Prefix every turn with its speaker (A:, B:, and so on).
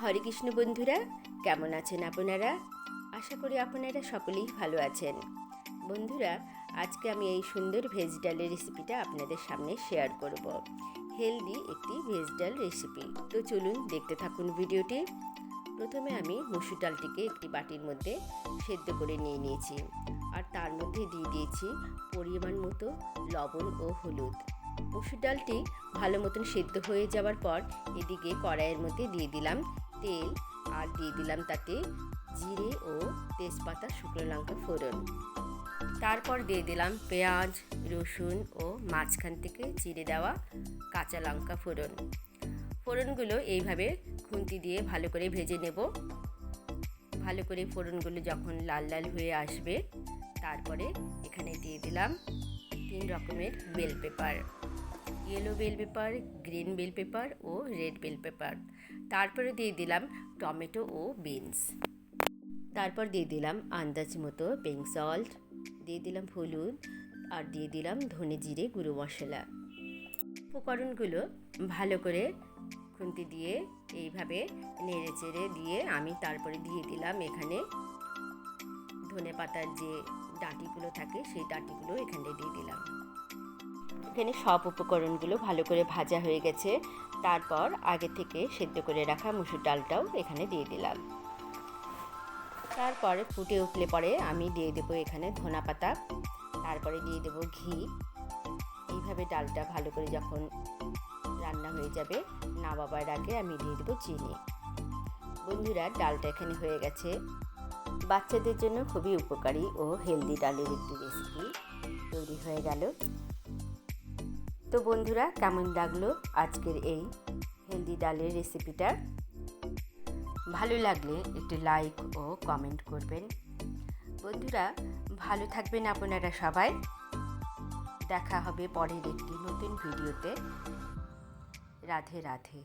A: হরে কৃষ্ণ বন্ধুরা, কেমন আছেন আপনারা? আশা করি আপনারা সকলেই ভালো আছেন। বন্ধুরা, আজকে আমি এই সুন্দর ভেজ ডালের রেসিপিটা আপনাদের সামনে শেয়ার করব। হেলদি একটি ভেজ ডাল রেসিপি। তো চলুন দেখতে থাকুন ভিডিওটি। প্রথমে আমি মসুর ডালটিকে একটি বাটির মধ্যে সেদ্ধ করে নিয়ে নিয়েছি, আর তার মধ্যে দিয়ে দিয়েছি পরিমাণ মতো লবণ ও হলুদ। মসুর ডালটি ভালো মতন সেদ্ধ হয়ে যাওয়ার পর এদিকে কড়াইয়ের মধ্যে দিয়ে দিলাম তেল, আর দিয়ে দিলাম তাতে জিরে ও তেজপাতা, শুকনো লঙ্কা ফোড়ন। তারপর দিয়ে দিলাম পেঁয়াজ, রসুন ও মাঝখান থেকে চিড়ে দেওয়া কাঁচা লঙ্কা ফোড়ন। ফোড়নগুলো এইভাবে খুন্তি দিয়ে ভালো করে ভেজে নেব। ভালো করে ফোড়নগুলো যখন লাল লাল হয়ে আসবে, তারপরে এখানে দিয়ে দিলাম 3 রকমের bell pepper: yellow bell pepper, green bell pepper ও রেড বেল পেপার। তারপরে দিয়ে দিলাম টমেটো ও বিনস। তারপর দিয়ে দিলাম আন্দাজ মতো পিঙ্ক সল্ট, দিয়ে দিলাম হলুদ, আর দিয়ে দিলাম ধনে জিরে গুঁড়ো মশলা। উপকরণগুলো ভালো করে খুন্তি দিয়ে এইভাবে নেড়ে চেড়ে দিয়ে আমি তারপরে দিয়ে দিলাম এখানে ধনে পাতার যে ডাঁটিগুলো থাকে, সেই ডাঁটিগুলো এখানে দিয়ে দিলাম। এখানে সব উপকরণগুলো ভালো করে ভাজা হয়ে গেছে। তারপর আগে থেকে সেদ্ধ করে রাখা মসুর ডালটাও এখানে দিয়ে দিলাম। তারপরে ফুটে উঠলে পরে আমি দিয়ে দেবো এখানে ধনা পাতা, তারপরে দিয়ে দেবো ঘি। এইভাবে ডালটা ভালো করে যখন রান্না হয়ে যাবে, নামাবার আগে আমি দিয়ে দেবো চিনি। বন্ধুরা, ডালটা এখানে হয়ে গেছে। বাচ্চাদের জন্য খুবই উপকারী ও হেলদি ডালের একটি রেসিপি তৈরি হয়ে গেল। তো বন্ধুরা, কেমন লাগলো আজকের এই হেলদি ডালের রেসিপিটা? ভালো লাগলে একটু লাইক ও কমেন্ট করবেন। বন্ধুরা, ভালো থাকবেন আপনারা সবাই। দেখা হবে পরের একটি নতুন ভিডিওতে। রাধে রাধে।